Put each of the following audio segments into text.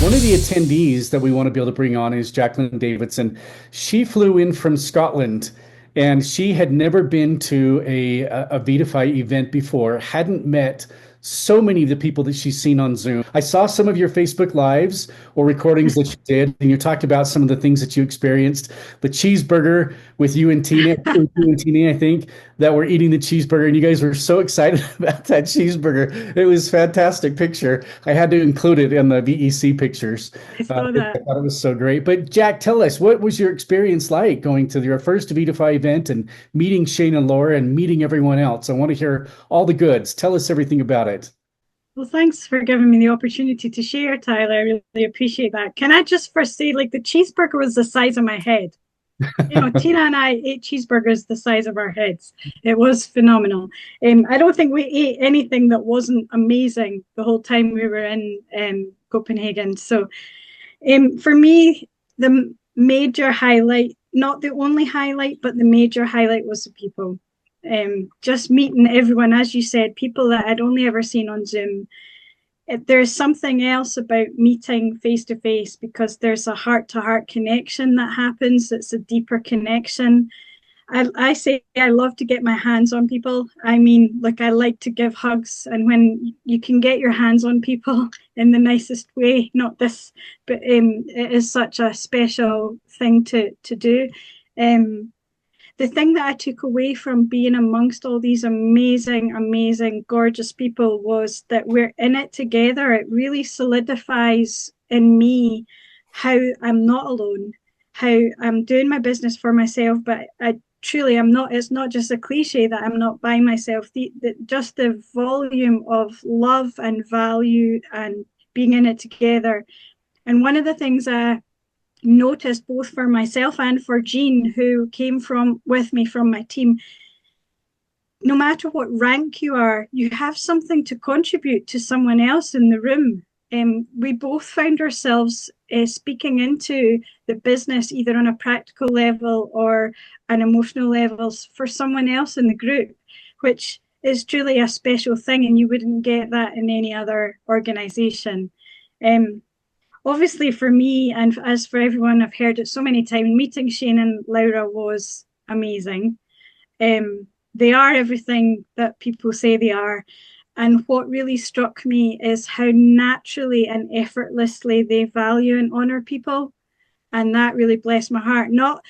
One of the attendees that we want to be able to bring on is Jacquelyn Davidson. She flew in from Scotland and she had never been to a VIDAFY event before, hadn't met so many of the people that she's seen on Zoom. I saw some of your Facebook Lives or recordings that you did, and you talked about some of the things that you experienced. The cheeseburger with you and Tina, with you and Tina, I think, that were eating the cheeseburger, and you guys were so excited about that cheeseburger. It was a fantastic picture. I had to include it in the VEC pictures. I saw I that. thought it was so great. But Jack, tell us, what was your experience like going to your first VIDAFY event and meeting Shane and Laura and meeting everyone else? I want to hear all the goods. Tell us everything about it. Well, thanks for giving me the opportunity to share, Tyler. I really appreciate that. Can I just first say, like, the cheeseburger was the size of my head. You know, Tina and I ate cheeseburgers the size of our heads. It was phenomenal. I don't think we ate anything that wasn't amazing the whole time we were in Copenhagen. So, for me, the major highlight, not the only highlight, but the major highlight was the people. Just meeting everyone, as you said, people that I'd only ever seen on Zoom. There's something else about meeting face to face because there's a heart to heart connection that happens. It's a deeper connection. I say I love to get my hands on people. I mean, like, I like to give hugs, and when you can get your hands on people in the nicest way, not this, but it is such a special thing to do. The thing that I took away from being amongst all these amazing, amazing, gorgeous people was that we're in it together. It really solidifies in me how I'm not alone, how I'm doing my business for myself, but I truly am not. It's not just a cliche that I'm not by myself. Just the volume of love and value and being in it together. And one of the things I noticed both for myself and for Jean, who came from with me from my team, no matter what rank you are, you have something to contribute to someone else in the room. We both found ourselves speaking into the business either on a practical level or an emotional level for someone else in the group, which is truly a special thing, and you wouldn't get that in any other organization. Obviously, for me, and as for everyone, I've heard it so many times, meeting Shane and Laura was amazing. They are everything that people say they are. And what really struck me is how naturally and effortlessly they value and honor people. And that really blessed my heart. Not,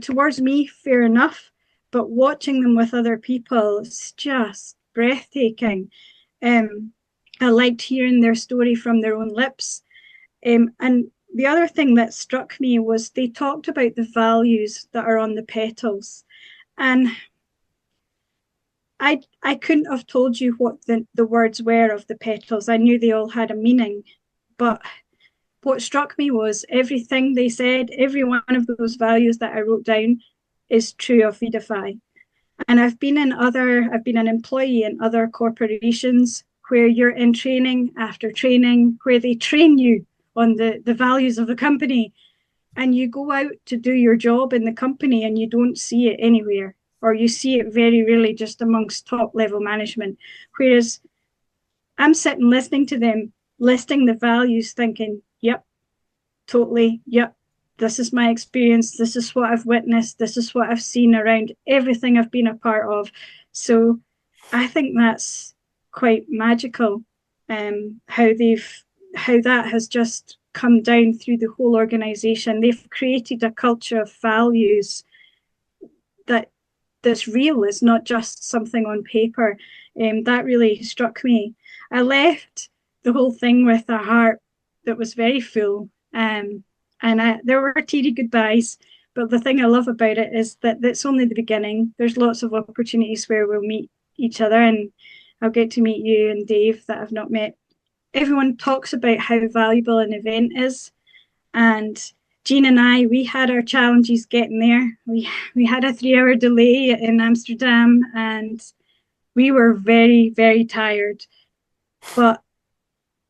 towards me, fair enough, but watching them with other people is just breathtaking. I liked hearing their story from their own lips. And the other thing that struck me was they talked about the values that are on the petals. And I couldn't have told you what the words were of the petals. I knew they all had a meaning. But what struck me was everything they said, every one of those values that I wrote down is true of VIDAFY. And I've been an employee in other corporations where you're in training after training, where they train you on the values of the company, and you go out to do your job in the company and you don't see it anywhere, or you see it very rarely just amongst top level management. Whereas I'm sitting listening to them, listing the values, thinking, yep, totally, yep, this is my experience, this is what I've witnessed, this is what I've seen around everything I've been a part of. So I think that's quite magical, how that has just come down through the whole organization. They've created a culture of values that's real. It's not just something on paper. That really struck me. I left the whole thing with a heart that was very full. There were teary goodbyes. But the thing I love about it is that it's only the beginning. There's lots of opportunities where we'll meet each other, and I'll get to meet you and Dave that I've not met. Everyone talks about how valuable an event is, and Jean and I, we had our challenges getting there. We had a 3-hour delay in Amsterdam, and we were very, very tired. But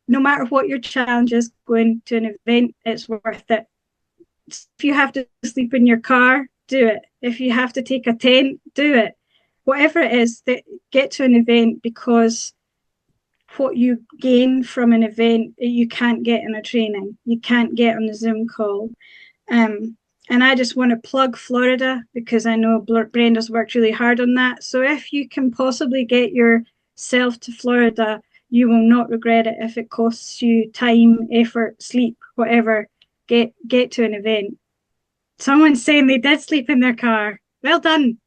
no matter what your challenge is, going to an event, it's worth it. If you have to sleep in your car, do it. If you have to take a tent, do it. Whatever it is, get to an event, because what you gain from an event you can't get in a training, you can't get on the Zoom call. And I just want to plug Florida because I know Brenda's worked really hard on that. So if you can possibly get yourself to Florida, you will not regret it. If it costs you time, effort, sleep, whatever, get to an event. Someone's saying they did sleep in their car. Well done.